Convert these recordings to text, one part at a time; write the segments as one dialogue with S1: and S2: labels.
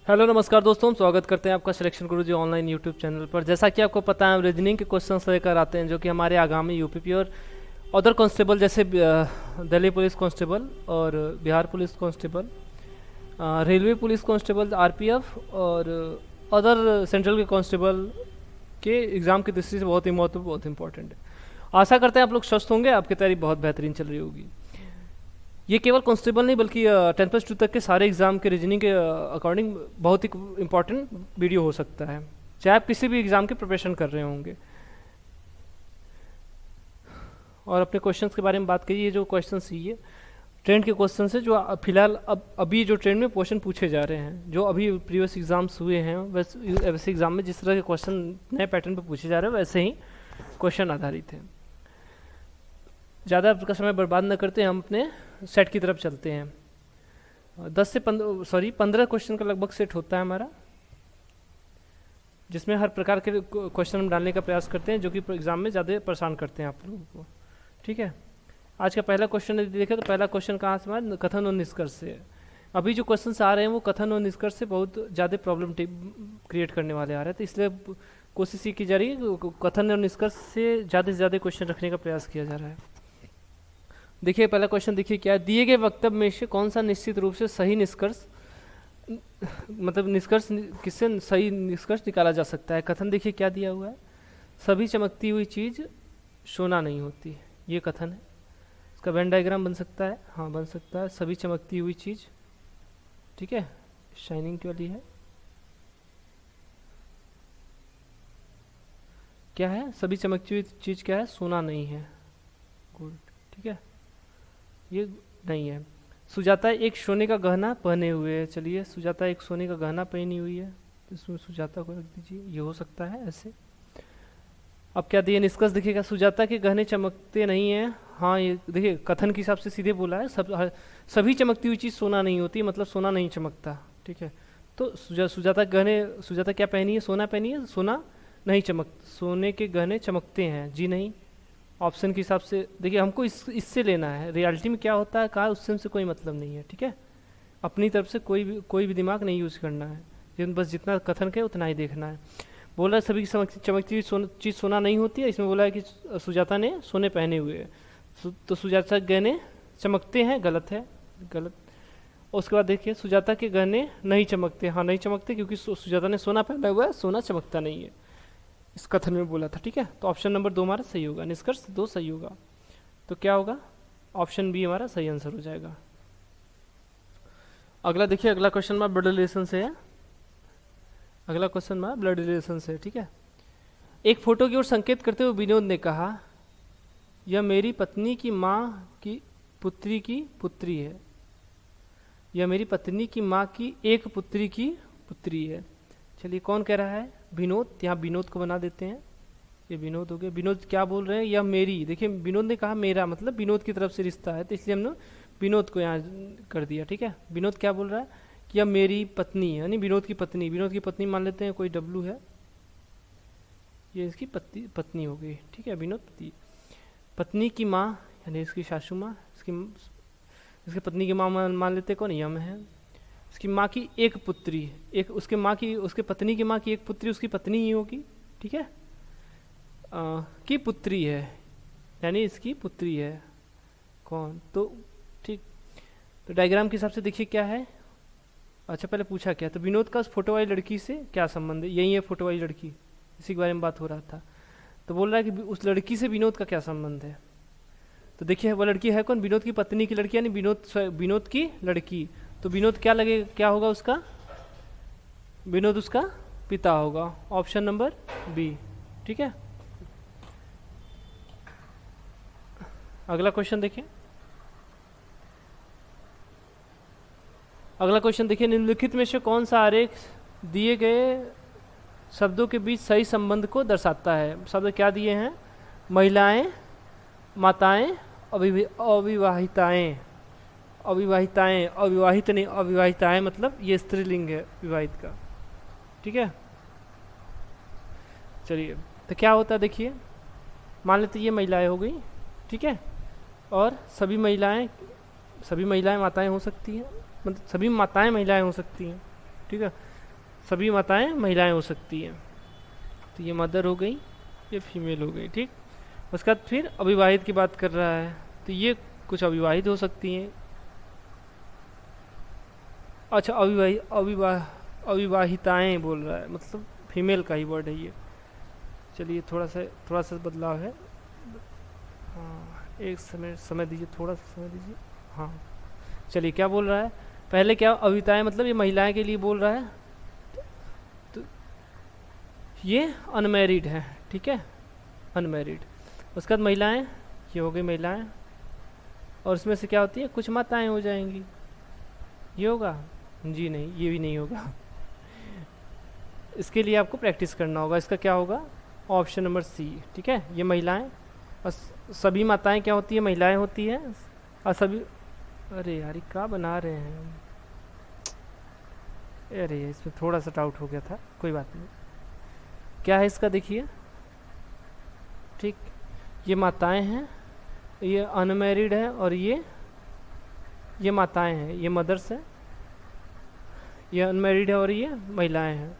S1: Hello नमस्कार दोस्तों, स्वागत करते हैं आपका सिलेक्शन गुरुजी ऑनलाइन यूट्यूब चैनल पर। जैसा कि आपको पता है, हम रीजनिंग के क्वेश्चंस लेकर आते हैं जो कि हमारे आगामी यूपीपी और अदर कांस्टेबल जैसे दिल्ली पुलिस कांस्टेबल और Bihar police constable, railway police constable, RPF और अदर सेंट्रल के कांस्टेबल के एग्ज़ाम की दृष्टि से बहुत ही महत्वपूर्ण, बहुत इंपॉर्टेंट है। आशा करते हैं आप लोग स्वस्थ होंगे, आपकी तैयारी बहुत बेहतरीन चल रही होगी। ये केवल कांस्टेबल नहीं बल्कि 10+2 तक के सारे एग्ज़ाम के रीजनिंग के अकॉर्डिंग बहुत ही इंपॉर्टेंट वीडियो हो सकता है, चाहे आप किसी भी एग्ज़ाम की प्रिपरेशन कर रहे होंगे। और अपने क्वेश्चंस के बारे में बात करिए। जो क्वेश्चंस ये ट्रेंड के क्वेश्चन है जो फिलहाल अभी जो ट्रेंड में क्वेश्चन पूछे जा रहे हैं, जो अभी प्रीवियस एग्जाम्स हुए हैं वैसे एग्जाम में जिस तरह के क्वेश्चन नए पैटर्न पर पूछे जा रहे हैं वैसे ही क्वेश्चन आधारित हैं। ज़्यादा आपका समय बर्बाद न करते हम अपने सेट की तरफ चलते हैं। 15 क्वेश्चन का लगभग सेट होता है हमारा, जिसमें हर प्रकार के क्वेश्चन हम डालने का प्रयास करते हैं जो कि एग्जाम में ज़्यादा परेशान करते हैं आप लोगों को। ठीक है, आज का पहला क्वेश्चन यदि देखें तो पहला क्वेश्चन कहाँ से हमारा कथन और निष्कर्ष से है। अभी जो क्वेश्चन आ रहे हैं वो कथन और निष्कर्ष से बहुत ज़्यादा प्रॉब्लम क्रिएट करने वाले आ रहे हैं, तो इसलिए कोशिश ये की जा रही है कथन और निष्कर्ष से ज़्यादा क्वेश्चन रखने का प्रयास किया जा रहा है। देखिए पहला क्वेश्चन, देखिए क्या दिए गए वक्तव्य में से कौन सा निश्चित रूप से सही निष्कर्ष, मतलब निष्कर्ष किससे सही निष्कर्ष निकाला जा सकता है। कथन देखिए क्या दिया हुआ है, सभी चमकती हुई चीज़ सोना नहीं होती, ये कथन है। इसका वेन डायग्राम बन सकता है, हाँ बन सकता है। सभी चमकती हुई चीज़, ठीक है, शाइनिंग की वाली है, क्या है, सभी चमकती हुई चीज़ क्या है, सोना नहीं है, गुड, ठीक है, ये नहीं है। सुजाता एक सोने का गहना पहने हुए है, चलिए सुजाता एक सोने का गहना पहनी हुई है, इसमें सुजाता को रख दीजिए, ये हो सकता है ऐसे। अब क्या दिए निष्कर्ष देखिएगा, सुजाता के गहने चमकते नहीं हैं, हाँ ये देखिए कथन के हिसाब से सीधे बोला है, सभी चमकती हुई चीज़ सोना नहीं होती, मतलब सोना नहीं चमकता, ठीक है। तो सुजाता गहने, सुजाता क्या पहनी है, सोना पहनी है, सोना नहीं चमक, सोने के गहने चमकते हैं, जी नहीं। ऑप्शन के हिसाब से देखिए हमको इससे लेना है, रियलिटी में क्या होता है कहा उससे हमसे कोई मतलब नहीं है, ठीक है। अपनी तरफ से कोई भी दिमाग नहीं यूज़ करना है, बस जितना कथन के उतना ही देखना है। बोला सभी चमकती हुई चीज़ सोना नहीं होती है, इसमें बोला है कि सुजाता ने सोने पहने हुए हैं, तो सुजाता के गहने चमकते हैं, गलत है, गलत। और उसके बाद देखिए सुजाता के गहने नहीं चमकते, हाँ नहीं चमकते क्योंकि सुजाता ने सोना पहना हुआ है, सोना चमकता नहीं है, इस कथन में बोला था, ठीक है। तो ऑप्शन नंबर 2 हमारा सही होगा, निष्कर्ष 2 सही होगा, तो क्या होगा, ऑप्शन बी हमारा सही आंसर हो जाएगा। अगला देखिए, अगला क्वेश्चन में ब्लड रिलेशन से है, अगला क्वेश्चन में ब्लड रिलेशन से है, ठीक है। एक फोटो की ओर संकेत करते हुए विनोद ने कहा, यह मेरी पत्नी की माँ की पुत्री की पुत्री है, यह मेरी पत्नी की माँ की एक पुत्री की पुत्री है। चलिए कौन कह रहा है, विनोद, यहाँ विनोद को बना देते हैं, ये विनोद हो गया। विनोद क्या बोल रहे हैं, यह मेरी, देखिए विनोद ने कहा मेरा, मतलब विनोद की तरफ से रिश्ता है, तो इसलिए हमने विनोद को यहाँ कर दिया, ठीक है। विनोद क्या बोल रहा है कि यह मेरी पत्नी है, यानी विनोद की पत्नी, विनोद की पत्नी मान लेते हैं कोई डब्लू है, ये इसकी पत्नी हो गई, ठीक है, विनोद पत्नी की माँ यानी इसकी सासू माँ, इसकी पत्नी की माँ मान लेते कौन, यम है। उसकी माँ की एक पुत्री, एक उसके माँ की, उसके पत्नी की माँ की एक पुत्री उसकी पत्नी ही होगी, ठीक है, की पुत्री है, यानी इसकी पुत्री है कौन, तो ठीक। तो डायग्राम के हिसाब से देखिए क्या है, अच्छा पहले पूछा क्या, तो विनोद का उस फोटो वाली लड़की से क्या संबंध है, यही है फोटो वाली लड़की, इसी के बारे में बात हो रहा था। तो बोल रहा है कि उस लड़की से विनोद का क्या संबंध है, तो देखिए वो लड़की है कौन, विनोद की पत्नी की लड़की, यानी विनोद की लड़की, तो विनोद क्या लगे, क्या होगा उसका, विनोद उसका पिता होगा, ऑप्शन नंबर बी, ठीक है। अगला क्वेश्चन देखिए, अगला क्वेश्चन देखिए, निम्नलिखित में से कौन सा आरेख दिए गए शब्दों के बीच सही संबंध को दर्शाता है। शब्द क्या दिए हैं, महिलाएं, माताएं, अविवाहिताएं, अविवाहिताएं, अविवाहित नहीं, अविवाहिताएं मतलब ये स्त्रीलिंग है विवाहित का, ठीक है। चलिए तो क्या होता है देखिए, मान लेते ये महिलाएं हो गई, ठीक है, और सभी महिलाएं माताएं हो सकती हैं, मतलब सभी माताएं महिलाएं हो सकती हैं, ठीक है। सभी माताएं महिलाएं हो सकती हैं। तो ये मदर हो गई, ये फीमेल हो गई, ठीक। उसके बाद फिर अविवाहित की बात कर रहा है, तो ये कुछ अविवाहित हो सकती हैं। अच्छा, अविवाहिताएं बोल रहा है, मतलब फीमेल का ही वर्ड है ये। चलिए थोड़ा सा बदलाव है। हाँ, एक समय दीजिए, थोड़ा सा समय दीजिए। हाँ, चलिए क्या बोल रहा है, पहले क्या अविवाहिताएं मतलब ये महिलाएं के लिए बोल रहा है, तो ये अनमैरिड है, ठीक है, अनमैरिड। उसके बाद महिलाएं, ये हो गई महिलाएं, और उसमें से क्या होती है, कुछ माताएं हो जाएंगी, ये होगा जी नहीं, ये भी नहीं होगा। इसके लिए आपको प्रैक्टिस करना होगा। इसका क्या होगा, ऑप्शन नंबर सी, ठीक है। ये महिलाएं और सभी माताएं क्या होती है, महिलाएं होती है, और सभी, अरे यार क्या बना रहे हैं, अरे इसमें थोड़ा सा डाउट हो गया था, कोई बात नहीं। क्या है इसका, देखिए, ठीक, ये माताएं हैं, ये अनमैरिड है, और ये माताएं हैं, ये मदर्स हैं, ये अनमैरिड है और ये महिलाएं हैं,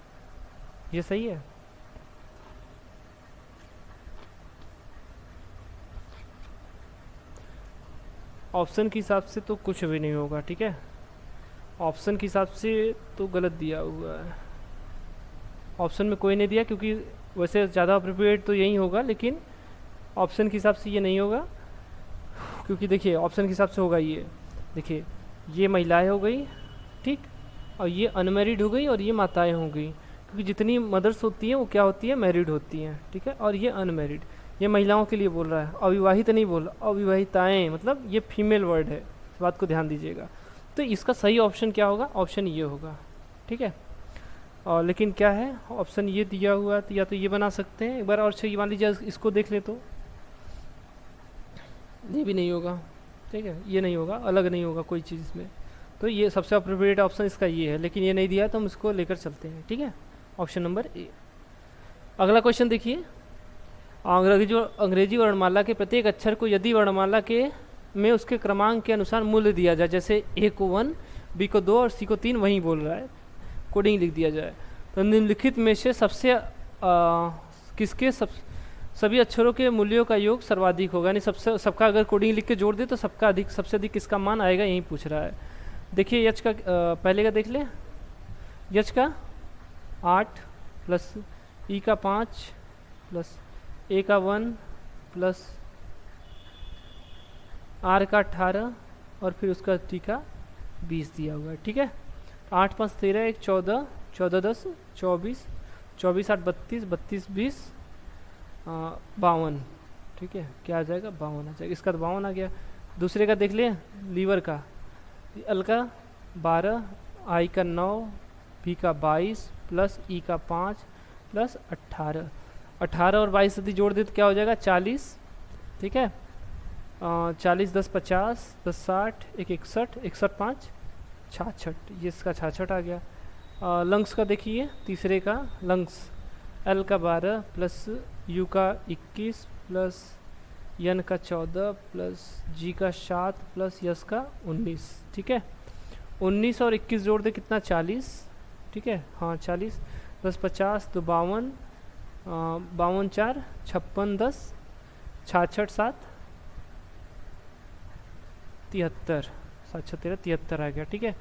S1: ये सही है। ऑप्शन के हिसाब से तो कुछ भी नहीं होगा, ठीक है, ऑप्शन के हिसाब से तो गलत दिया हुआ है। ऑप्शन में कोई नहीं दिया, क्योंकि वैसे ज़्यादा अप्रोप्रिएट तो यही होगा, लेकिन ऑप्शन के हिसाब से ये नहीं होगा, क्योंकि देखिए ऑप्शन के हिसाब से होगा ये, देखिए ये महिलाएं हो गई, ठीक, और ये अनमैरिड हो गई, और ये माताएं हो गई, क्योंकि जितनी मदर्स होती हैं वो क्या होती है, मैरिड होती हैं, ठीक है, और ये अनमैरिड, ये महिलाओं के लिए बोल रहा है, अविवाहित नहीं बोल रहा, अविवाहिताएं मतलब ये फीमेल वर्ड है, इस बात को ध्यान दीजिएगा। तो इसका सही ऑप्शन क्या होगा, ऑप्शन ये होगा, ठीक है। और लेकिन क्या है, ऑप्शन ये दिया हुआ, तो या तो ये बना सकते हैं, एक बार और मान लीजिए इसको देख ले, तो ये भी नहीं होगा, ठीक है, ये नहीं होगा, अलग नहीं होगा कोई चीज़ इसमें, तो ये सबसे अप्रोप्रिएट ऑप्शन इसका ये है, लेकिन ये नहीं दिया तो हम इसको लेकर चलते हैं, ठीक है, ऑप्शन नंबर ए। अगला क्वेश्चन देखिए, अंग्रेजी वर्णमाला के प्रत्येक अक्षर को यदि वर्णमाला के में उसके क्रमांक के अनुसार मूल्य दिया जाए, जैसे ए को 1, बी को 2 और सी को 3, वही बोल रहा है, कोडिंग लिख दिया जाए, तो निम्नलिखित में से किसके सभी अक्षरों के मूल्यों का योग सर्वाधिक होगा, यानी सबका अगर कोडिंग लिख के जोड़ दे तो सबसे अधिक किसका मान आएगा, यही पूछ रहा है। देखिए यच का पहले का देख ले, यच का 8 प्लस ई का 5 प्लस ए का 1 प्लस आर का 18 और फिर उसका टी का 20 दिया हुआ है, ठीक है। 8 5 13 1 14, 14 10 24, 24 8 32, 32 20 52, ठीक है, क्या आ जाएगा, 52 आ जाएगा, इसका तो 52 आ गया। दूसरे का देख ले, लीवर का, एल का 12, आई का 9, बी का 22 प्लस ई का 5 प्लस 18, 18 और 22 यदि जोड़ दे तो क्या हो जाएगा, 40, ठीक है, 40 10 50, 10 60, 1 61, 61 5 66, ये इसका 66 आ गया। लंग्स का देखिए, तीसरे का लंग्स, एल का 12 प्लस यू का 21 प्लस एन का 14 प्लस जी का 7 प्लस यस का 19, ठीक है, 19 और 21 जोड़ दे कितना, 40, ठीक है, हाँ 40, 10 50 तो 52, 52 4 56 10, 66 7 73, 7 13 73 आ गया, ठीक है।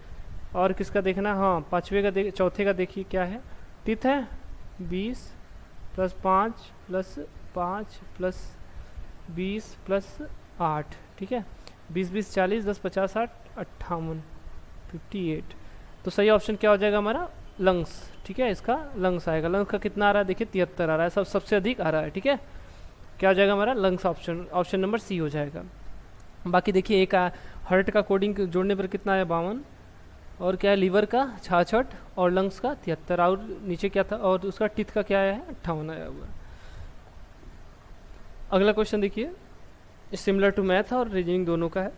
S1: और किसका देखना, हाँ पाँचवें का चौथे का देखिए क्या है, तिथ है 20 प्लस 5 प्लस 5 प्लस 20 प्लस 8, ठीक है, 20 20 40, 10 50 60 58 58, तो सही ऑप्शन क्या हो जाएगा हमारा, लंग्स, ठीक है, इसका लंग्स आएगा। लंग्स का कितना आ रहा है, देखिए 73 आ रहा है, सबसे अधिक आ रहा है, ठीक है, क्या हो जाएगा हमारा लंग्स, ऑप्शन नंबर सी हो जाएगा। बाकी देखिए एक हार्ट का कोडिंग जोड़ने पर कितना है, 52, और क्या है लीवर का 66 और लंग्स का 73, और नीचे क्या था, और उसका टीथ का क्या आया है, 58 आया हुआ। अगला क्वेश्चन देखिए, सिमिलर टू मैथ और रीजनिंग दोनों का है।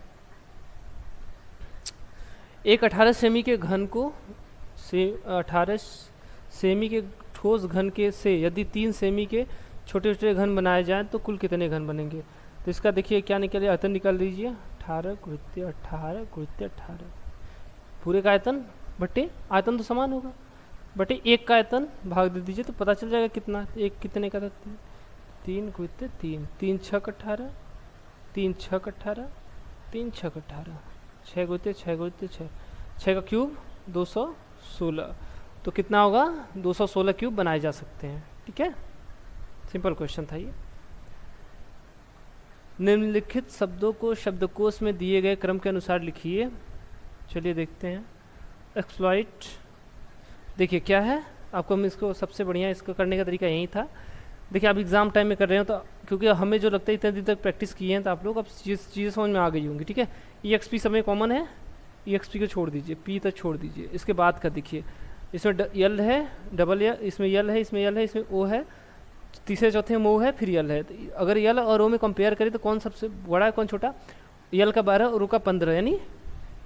S1: एक 18 सेमी के घन को 18 सेमी के ठोस घन के से यदि 3 सेमी के छोटे छोटे घन बनाए जाएं तो कुल कितने घन बनेंगे, तो इसका देखिए क्या निकले, आयतन निकाल लीजिए, 18 गुणित 18 गुणित 18, पूरे का आयतन बट्टे आयतन तो समान होगा, बटे 1 का आयतन भाग दे दीजिए तो पता चल जाएगा कितना, एक कितने का था, 3 गुते 3, 3 छक 18, 3 छक 18, 3 छक 18, 6 गुते 6 गुते 6, 6 का क्यूब 216, तो कितना होगा 216 क्यूब बनाए जा सकते हैं। ठीक है, सिंपल क्वेश्चन था ये। निम्नलिखित शब्दों को शब्दकोश में दिए गए क्रम के अनुसार लिखिए। चलिए देखते हैं। एक्सप्लॉइट, देखिए क्या है, आपको हम इसको सबसे बढ़िया इसको करने का तरीका यही था। देखिए आप एग्जाम टाइम में कर रहे हो तो क्योंकि हमें जो लगता है इतने दिन तक प्रैक्टिस किए हैं तो आप लोग अब चीज़ें समझ में आ गई होंगी। ठीक है, ई एक्स पी सब में कॉमन है, ई एक्स पी को छोड़ दीजिए, पी तक छोड़ दीजिए। इसके बाद का देखिए, इसमें यल है, डबल यल, इसमें यल है, इसमें यल है, इसमें ओ है, तीसरे चौथे में ओ है, फिर यल है। तो अगर यल और ओ में कंपेयर करें तो कौन सबसे बड़ा है कौन छोटा? यल का 12 और ओ का 15, यानी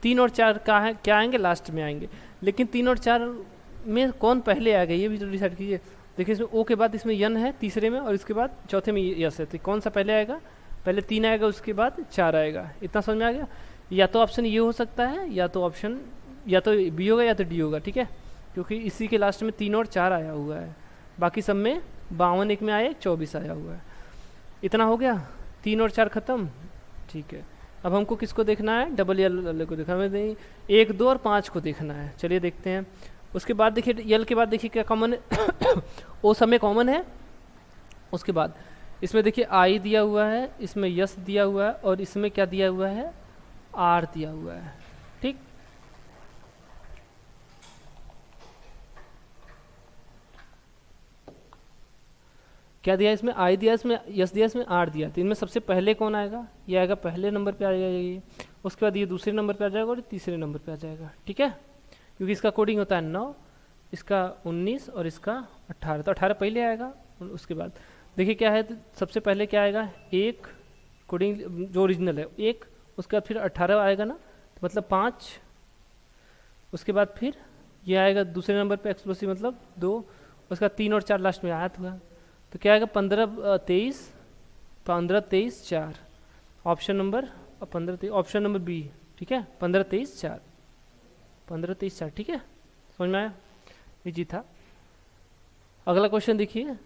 S1: 3 और 4 का है क्या आएंगे, लास्ट में आएंगे। लेकिन 3 और 4 में कौन पहले आएगा ये भी तो डिसाइड कीजिए। देखिए इसमें ओ के बाद इसमें यन है तीसरे में, और इसके बाद चौथे में यस है, तो कौन सा पहले आएगा? पहले 3 आएगा, उसके बाद 4 आएगा। इतना समझ में आ गया? या तो ऑप्शन ये हो सकता है, या तो ऑप्शन या तो बी होगा या तो डी होगा। ठीक है, क्योंकि इसी के लास्ट में 3 और 4 आया हुआ है, बाकी सब में 52 एक में आया, 24 आया हुआ है। इतना हो गया, 3 और 4 खत्म। ठीक है, अब हमको किसको देखना है? डबल यल को देखना है, 1 2 और 5 को देखना है। चलिए देखते हैं। उसके बाद देखिए यल के बाद देखिए क्या कॉमन है ओ सब में कॉमन है। उसके बाद इसमें देखिए आई दिया हुआ है, इसमें यस दिया हुआ है, और इसमें क्या दिया हुआ है? आर दिया हुआ है। ठीक, क्या दिया? इसमें आई दिया, इसमें यस दिया, इसमें आर दिया। तो इनमें सबसे पहले कौन आएगा? ये आएगा पहले नंबर पे आ जाएगा ये, उसके बाद ये दूसरे नंबर पे आ जाएगा, और तीसरे नंबर पे आ जाएगा। ठीक है, क्योंकि इसका कोडिंग होता है 9, इसका 19 और इसका 18, तो 18 पहले आएगा। उसके बाद देखिए क्या है, तो सबसे पहले क्या आएगा? 1 कोडिंग जो ओरिजिनल है 1, उसके बाद फिर 18 आएगा ना, तो मतलब 5। उसके बाद फिर ये आएगा दूसरे नंबर पे एक्सप्लोसिव, मतलब 2। उसके बाद 3 और 4 लास्ट में आया हुआ, तो क्या आएगा? 15 23, 15 23 4, option number 15 23, option number B. ठीक है, 15 23 4, 15 23 4। ठीक है, समझ में आया? इजी था। अगला क्वेश्चन देखिए।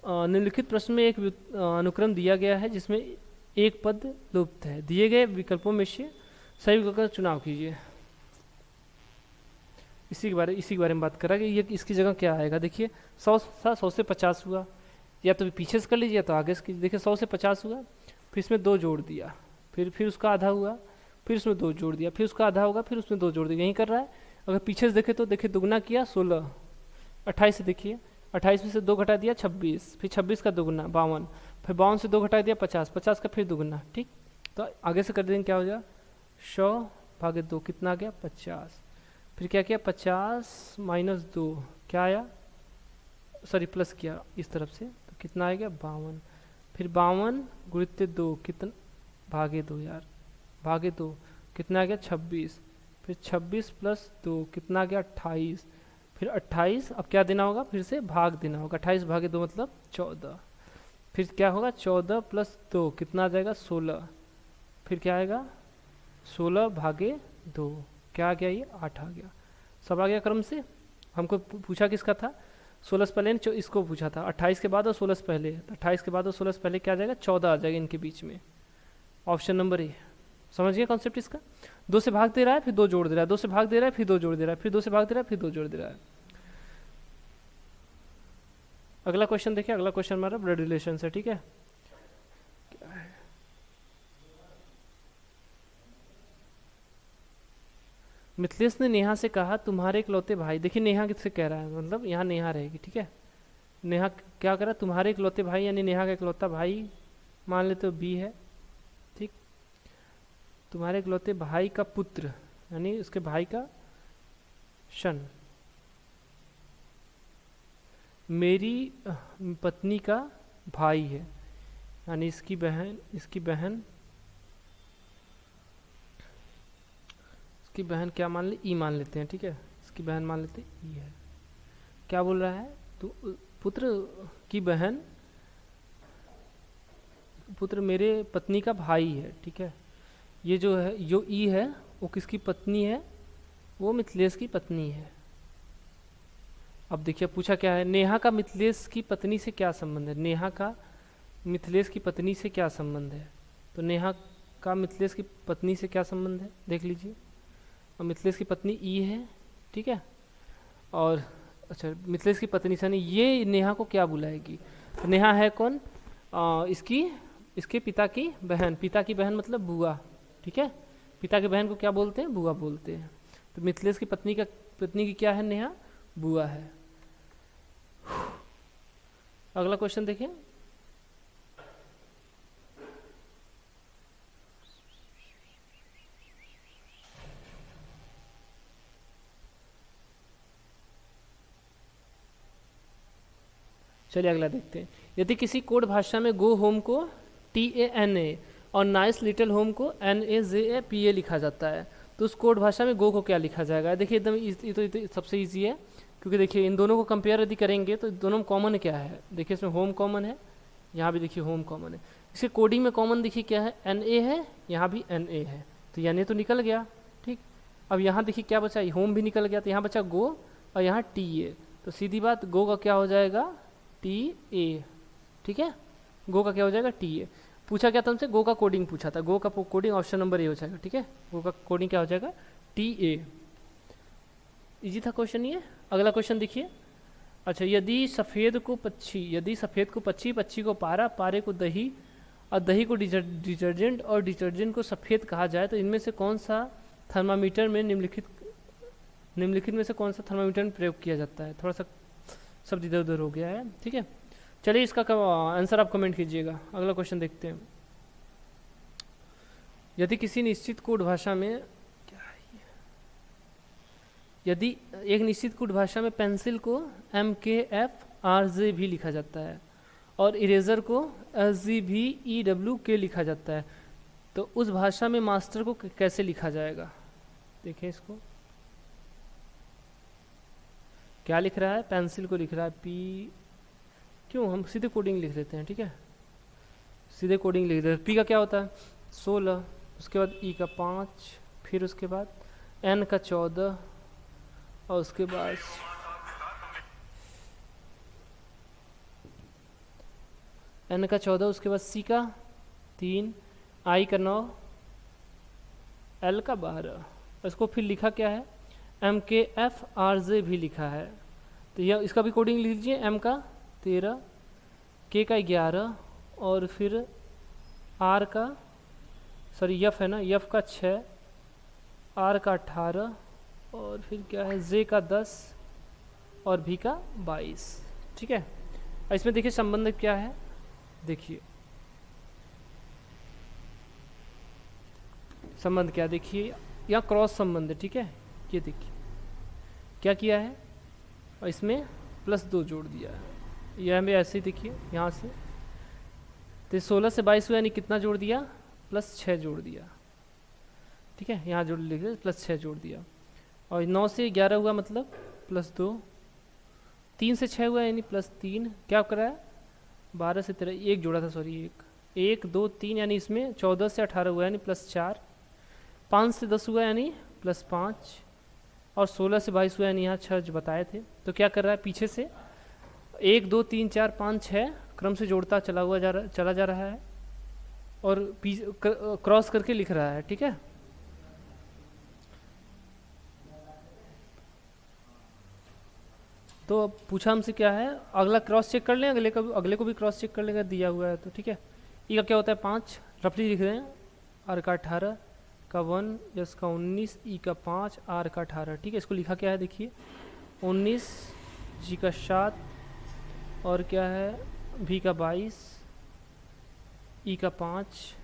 S1: निम्नलिखित प्रश्न में एक अनुक्रम दिया गया है जिसमें एक पद लुप्त है। दिए गए विकल्पों में से सही विकल्प का चुनाव कीजिए। इसी के बारे में बात करा कि ये इसकी जगह क्या आएगा। देखिए 100 था, 100 से 50 हुआ, या तो पीछे से कर लीजिए या तो आगे से कीजिए। देखिए 100 से 50 हुआ, फिर इसमें 2 जोड़ दिया, फिर उसका आधा हुआ, फिर उसमें 2 जोड़ दिया, फिर उसका आधा होगा, फिर उसमें 2 जोड़ दिया। यही कर रहा है। अगर पीछे से देखे तो देखिए दुगना किया 16, 28 से देखिए 28 में से 2 घटा दिया 26, फिर 26 का दुगना 52, फिर 52 से 2 घटा दिया 50, 50 का फिर दुगना। ठीक, तो आगे से कर देंगे क्या हो जाएगा? 100 भागे 2 कितना आ गया? 50। फिर क्या किया? 50 माइनस 2 क्या आया? सॉरी प्लस किया इस तरफ से, तो कितना आएगा? 52। फिर 52 गुणित 2 कितना भागे 2 यार, भागे 2 कितना आ गया? 26। फिर 26 प्लस 2 कितना आ गया? 28। फिर 28, अब क्या देना होगा? फिर से भाग देना होगा। 28 भागे 2 मतलब 14। फिर क्या होगा? 14 प्लस 2 कितना आ जाएगा? 16। फिर क्या आएगा? 16 भागे 2 क्या आ गया? ये 8 आ गया। सब आ गया क्रम से। हमको पूछा किसका था? 16 से पहले इसको पूछा था, 28 के बाद और 16 से पहले। तो 28 के बाद और 16 से पहले क्या आ जाएगा? 14 आ जाएगा इनके बीच में। Option number A. समझ गया कॉन्सेप्ट इसका? 2 से भाग दे रहा है, फिर 2 जोड़ दे रहा है, 2 से भाग दे रहा है, फिर 2 जोड़ दे रहा है, फिर 2 से भाग दे रहा है, फिर 2 जोड़ दे रहा है। अगला क्वेश्चन देखिए। अगला क्वेश्चन हमारा ब्लड रिलेशन से। ठीक है, मिथिलेश ने नेहा से कहा तुम्हारे इकलौते भाई। देखिए नेहा किससे कह रहा है, मतलब यहाँ नेहा रहेगी। ठीक है, नेहा क्या करा? तुम्हारे इकलौते भाई, यानी नेहा का इकलौता भाई मान लेते हो बी है। ठीक, तुम्हारे इकलौते भाई का पुत्र, यानी उसके भाई का सन, मेरी पत्नी का भाई है, यानी इसकी बहन, इसकी बहन क्या मान ले? ई मान लेते हैं। ठीक है, इसकी बहन मान लेते हैं ई है। क्या बोल रहा है? तो पुत्र की बहन, पुत्र मेरे पत्नी का भाई है। ठीक है, ये जो है, जो ई है वो किसकी पत्नी है? वो मिथिलेश की पत्नी है। अब देखिए पूछा क्या है, नेहा का मिथिलेश की पत्नी से क्या संबंध है। नेहा का मिथिलेश की पत्नी से क्या संबंध है। तो नेहा का मिथिलेश की पत्नी से क्या संबंध है देख लीजिए। और मिथिलेश की पत्नी ई है, ठीक है। और अच्छा मिथिलेश की पत्नी से नहीं, ये नेहा को क्या बुलाएगी। तो नेहा है कौन, इसके पिता की बहन। पिता की बहन मतलब बुआ, ठीक है। पिता की बहन को क्या बोलते हैं, बुआ बोलते हैं। तो मिथिलेश की पत्नी की क्या है, नेहा, बुआ है। अगला क्वेश्चन देखिए। चलिए अगला देखते हैं। यदि किसी कोड भाषा में गो होम को TANA और नाइस लिटिल होम को NAJAPA लिखा जाता है, तो उस कोड भाषा में गो को क्या लिखा जाएगा। देखिए एकदम ये तो सबसे इजी है, क्योंकि देखिए इन दोनों को कंपेयर यदि करेंगे तो दोनों में कॉमन क्या है। देखिए इसमें होम कॉमन है, यहाँ भी देखिए होम कॉमन है। इसके कोडिंग में कॉमन देखिए क्या है, NA है, यहाँ भी NA है, तो NA तो निकल गया, ठीक। अब यहाँ देखिए क्या बचा, होम भी निकल गया, तो यहाँ बचा गो और यहाँ TA। तो सीधी बात गो का क्या हो जाएगा, TA, ठीक है। गो का क्या हो जाएगा, TA। पूछा क्या तुमसे, गो का कोडिंग पूछा था। गो का कोडिंग ऑप्शन नंबर A हो जाएगा, ठीक है। गो का कोडिंग क्या हो जाएगा, TA। इजी था क्वेश्चन ये। अगला क्वेश्चन देखिए। अच्छा, यदि सफ़ेद को पक्षी, पक्षी को पारा, पारे को दही और दही को डिटर्जेंट और डिटर्जेंट को सफ़ेद कहा जाए, तो इनमें से कौन सा थर्मामीटर में निम्नलिखित में से कौन सा थर्मामीटर में प्रयोग किया जाता है। थोड़ा सा शब्द इधर उधर हो गया है, ठीक है। चलिए इसका आंसर आप कमेंट कीजिएगा। अगला क्वेश्चन देखते हैं। यदि किसी निश्चित कोड भाषा में यदि एक निश्चित कोड भाषा में पेंसिल को MKFRJ भी लिखा जाता है और इरेजर को SGVEWK लिखा जाता है, तो उस भाषा में मास्टर को कैसे लिखा जाएगा। देखिए इसको क्या लिख रहा है, पेंसिल को लिख रहा है P, क्यों हम सीधे कोडिंग लिख लेते हैं, ठीक है। सीधे कोडिंग लिख देते हैं। P का क्या होता है 16, उसके बाद E का 5, फिर उसके बाद N का 14 और उसके बाद N का 14, उसके बाद C का 3, I का 9, L का 12। इसको फिर लिखा क्या है, MKFRJ भी लिखा है। तो यह इसका भी कोडिंग लिख लीजिए। M का 13, K का 11 और फिर R का F है ना, F का 6, R का 18 और फिर क्या है J का 10 और V का 22, ठीक है। इसमें देखिए संबंध क्या है, देखिए संबंध क्या, देखिए यहाँ क्रॉस संबंध है, ठीक है। ये देखिए क्या किया है, और इसमें +2 जोड़ दिया है। यह हमें ऐसे ही देखिए यहाँ से, तो 16 से 22 हुआ, यानी कितना जोड़ दिया, +6 जोड़ दिया, ठीक है। यहाँ जोड़ लिखे +6 जोड़ दिया। और 9 से 11 हुआ मतलब +2, 3 से 6 हुआ यानी +3, क्या करा है 12 से 13, एक जोड़ा था, सॉरी 1 2 3, यानी इसमें 14 से 18 हुआ यानी +4, 5 से 10 हुआ यानी +5 और 16 से 22 हुआ यानी यहाँ 6 जो बताए थे। तो क्या कर रहा है, पीछे से 1 2 3 4 5 6 क्रम से जोड़ता चला जा रहा है और क्रॉस करके लिख रहा है, ठीक है। तो अब पूछा हमसे क्या है, अगला क्रॉस चेक कर लें, अगले को भी क्रॉस चेक कर लेंगे, दिया हुआ है तो, ठीक है। ई का क्या होता है 5, रफली लिख रहे हैं। आर का 18, का 1, यस का 19, ई का 5, आर का 18, ठीक है। इसको लिखा क्या है देखिए 19, जी का 7 और क्या है भी का 22, ई का 5,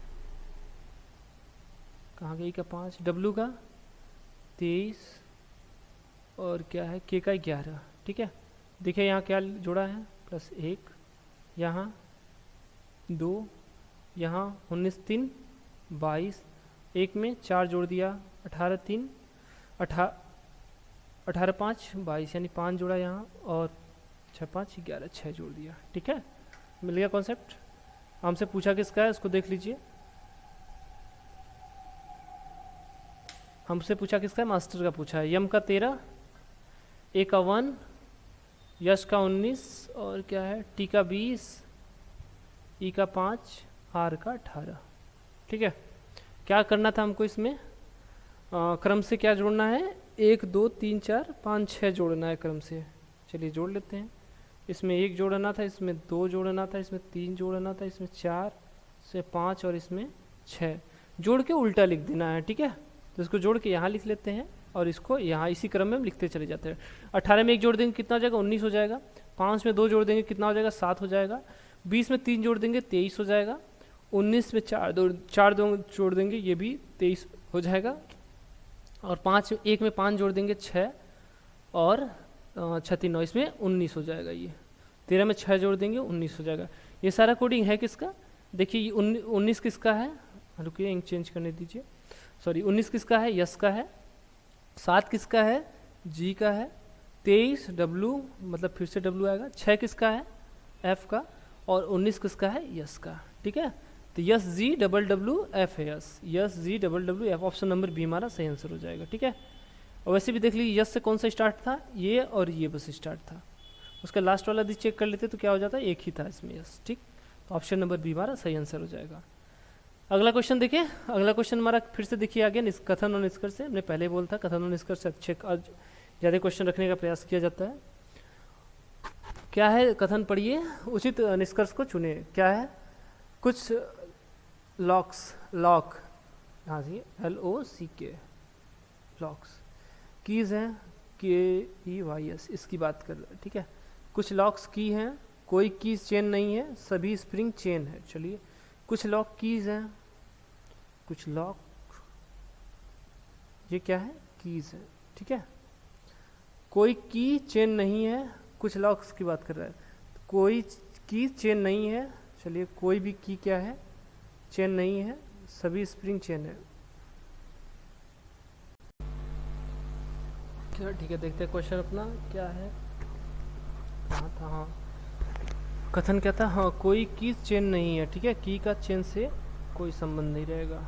S1: कहाँ गया ई का 5, डब्लू का 23 और क्या है के का 11, ठीक है। देखिए यहाँ क्या जोड़ा है, +1, यहाँ 2, यहाँ 19 3 22, एक में 4 जोड़ दिया, 18 3 18 5 22, यानी 5 जोड़ा यहाँ और 6 5 11, 6 जोड़ दिया, ठीक है। मिल गया कॉन्सेप्ट। हमसे पूछा किसका है, उसको देख लीजिए। हमसे पूछा किसका है, मास्टर का पूछा है। यम का 13, ए का 1, यश का 19 और क्या है टी का 20, ई का 5, आर का 18। ठीक है, क्या करना था हमको इसमें क्रम से क्या जोड़ना है, 1 2 3 4 5 6 जोड़ना है क्रम से। चलिए जोड़ लेते हैं। इसमें 1 जोड़ना था, इसमें 2 जोड़ना था, इसमें 3 जोड़ना था, इसमें 4 से 5 और इसमें 6 जोड़ के उल्टा लिख देना है। ठीक है, तो इसको जोड़ के यहाँ लिख लेते हैं और इसको यहाँ इसी क्रम में हम लिखते चले जाते हैं। 18 में 1 जोड़ देंगे कितना हो जाएगा, 19 हो जाएगा। 5 में 2 जोड़ देंगे कितना हो जाएगा, 7 हो जाएगा। 20 में 3 जोड़ देंगे 23 हो जाएगा। 19 में 4 जोड़ देंगे ये भी 23 हो जाएगा। और 1 में 5 जोड़ देंगे 6 और 6 3 9, इसमें 19 हो जाएगा। ये 13 में 6 जोड़ देंगे 19 हो जाएगा। ये सारा कोडिंग है किसका, देखिए ये 19 किसका है, रुकिए इंक चेंज करने दीजिए, सॉरी 19 किसका है, यस का है। 7 किसका है, जी का है। 23 डब्लू, मतलब फिर से डब्लू आएगा। 6 किसका है, एफ का। और 19 किसका है, यस का। ठीक है, तो यस जी डबल डब्लू एफ है, यस जी double W F, option number B हमारा सही आंसर हो जाएगा। ठीक है, और वैसे भी देख लीजिए यस से कौन सा स्टार्ट था, ये और ये बस स्टार्ट था। उसका लास्ट वाला यदि चेक कर लेते तो क्या हो जाता है, एक ही था इसमें यस। ठीक, तो ऑप्शन नंबर बी हमारा सही आंसर हो जाएगा। अगला क्वेश्चन देखिए, अगला क्वेश्चन हमारा फिर से देखिए आगे कथन और निष्कर्ष से। हमने पहले बोला था कथन और निष्कर्ष से अच्छे ज़्यादा क्वेश्चन रखने का प्रयास किया जाता है। क्या है कथन, पढ़िए, उचित निष्कर्ष को चुने। क्या है, कुछ लॉक, हाँ जी LOCK, लॉक्स, कीज हैं KEYS, इसकी बात कर रहे हैं। ठीक है, कुछ लॉक्स की हैं, कोई कीज चेन नहीं है, सभी स्प्रिंग चेन है। चलिए, कुछ लॉक कीज हैं, कुछ लॉक, ये क्या है, कीज है। ठीक है, कोई की चेन नहीं है, कुछ लॉक्स की बात कर रहा है, कोई की चेन नहीं है। चलिए, कोई भी की क्या है, चेन नहीं है, सभी स्प्रिंग चेन है। क्या, ठीक है, देखते हैं क्वेश्चन अपना क्या है, कहाँ था, हाँ कथन क्या था, हाँ कोई की चेन नहीं है। ठीक है, की का चेन से कोई संबंध नहीं रहेगा।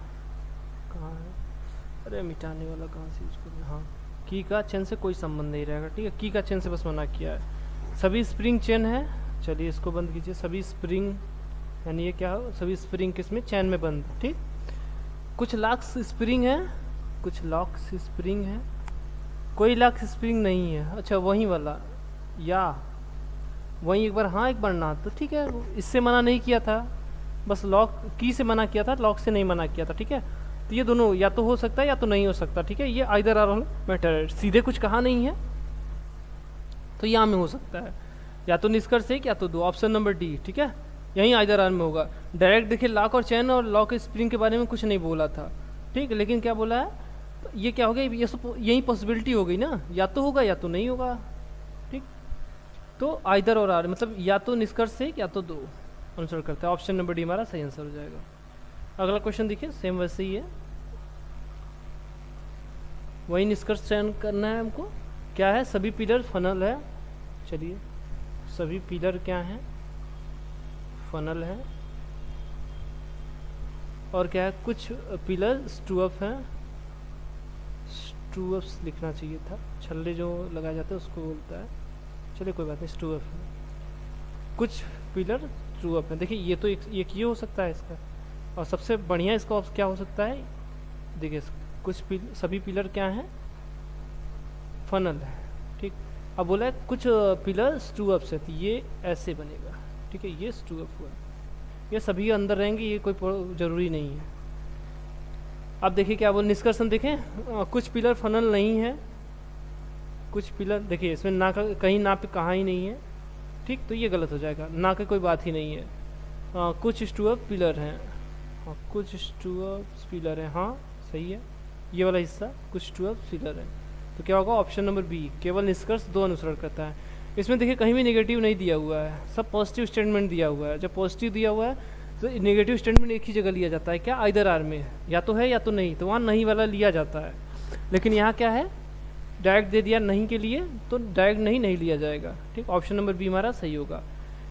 S1: कहाँ है, अरे मिटाने वाला कहाँ से यूज करना, हाँ की का चेन से कोई संबंध नहीं रहेगा। ठीक है, की का चेन से बस मना किया है। सभी स्प्रिंग चेन है, चलिए इसको बंद कीजिए। सभी स्प्रिंग यानी ये क्या हो, सभी स्प्रिंग किसमें, चैन में बंद। ठीक, कुछ लॉक्स स्प्रिंग है, कुछ लॉक्स स्प्रिंग है, कोई लॉक स्प्रिंग नहीं है। अच्छा, वही वाला, या वही एक बार हाँ एक बार ना, तो ठीक है, इससे मना नहीं किया था, बस लॉक की से मना किया था, लॉक से नहीं मना किया था। ठीक है, तो ये दोनों या तो हो सकता है या तो नहीं हो सकता। ठीक है, ये आइदर आर मैटर है, सीधे कुछ कहा नहीं है, तो यहाँ में हो सकता है या तो निष्कर्ष एक या तो दो, ऑप्शन नंबर डी। ठीक है, यही आइदर आर में होगा। डायरेक्ट देखिए लॉक और चैन और लॉक स्प्रिंग के बारे में कुछ नहीं बोला था। ठीक, लेकिन क्या बोला है, तो ये क्या हो गया, ये यही पॉसिबिलिटी हो गई ना, या तो होगा या तो नहीं होगा। ठीक, तो आइदर और आर मतलब या तो निष्कर्ष एक या तो दो आंसर करता है। ऑप्शन नंबर डी हमारा सही आंसर हो जाएगा। अगला क्वेश्चन देखिए, सेम वैसे ही है, वही निष्कर्ष चयन करना है हमको। क्या है, सभी पिलर फनल है। चलिए, सभी पिलर क्या हैं, फनल है। और क्या है, कुछ पिलर स्टूअप हैं, स्टूअप्स लिखना चाहिए था, छल्ले जो लगाए जाते हैं उसको बोलता है। चलिए कोई बात नहीं, स्टूअप है। कुछ पिलर स्टूअप है। देखिए, ये तो एक ये हो सकता है इसका, और सबसे बढ़िया इसका क्या हो सकता है, देखिए कुछ सभी पिलर क्या हैं, फनल है। ठीक, अब बोला है कुछ पिलर स्टूअप्स है, तो ये ऐसे बनेगा। ठीक है, ये स्टूअप हुआ, ये सभी अंदर रहेंगे, ये कोई जरूरी नहीं है। अब देखिए क्या बोल, निष्कर्षण देखें, कुछ पिलर फनल नहीं है, कुछ पिलर, देखिए इसमें ना का कहीं ना पे कहाँ ही नहीं है। ठीक, तो ये गलत हो जाएगा, ना का कोई बात ही नहीं है। कुछ स्टूअप पिलर हैं, कुछ स्टूअप पिलर हैं, हाँ सही है, ये वाला हिस्सा कुछ स्टूअप पिलर है। तो क्या होगा, ऑप्शन नंबर बी, केवल निष्कर्ष दो अनुसरण करता है। इसमें देखिए कहीं भी नेगेटिव नहीं दिया हुआ है, सब पॉजिटिव स्टेटमेंट दिया हुआ है। जब पॉजिटिव दिया हुआ है तो नेगेटिव स्टेटमेंट एक ही जगह लिया जाता है, क्या, आइदर आर में, या तो है या तो नहीं, तो वहाँ नहीं वाला लिया जाता है। लेकिन यहाँ क्या है, डायरेक्ट दे दिया नहीं के लिए, तो डायरेक्ट नहीं लिया जाएगा। ठीक, ऑप्शन नंबर बी हमारा सही होगा।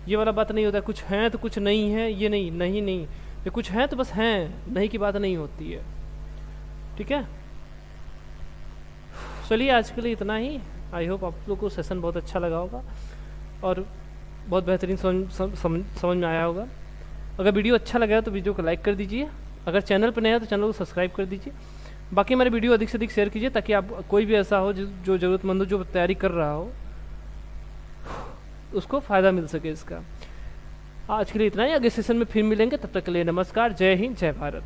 S1: ये वाला बात नहीं होता, कुछ हैं तो कुछ नहीं है, ये नहीं, ये कुछ हैं तो बस हैं, नहीं की बात नहीं होती है। ठीक है, चलिए आज के लिए इतना ही। आई होप आप लोग को सेशन बहुत अच्छा लगा होगा। और बहुत बेहतरीन समझ में आया होगा। अगर वीडियो अच्छा लगा तो वीडियो को लाइक कर दीजिए, अगर चैनल पर नया है तो चैनल को सब्सक्राइब कर दीजिए। बाकी हमारे वीडियो अधिक से अधिक शेयर कीजिए ताकि आप कोई भी ऐसा हो जो ज़रूरतमंद हो, जो तैयारी कर रहा हो, उसको फ़ायदा मिल सके इसका। आज के लिए इतना ही, अगले सेशन में फिर मिलेंगे, तब तक के लिए नमस्कार, जय हिंद, जय भारत।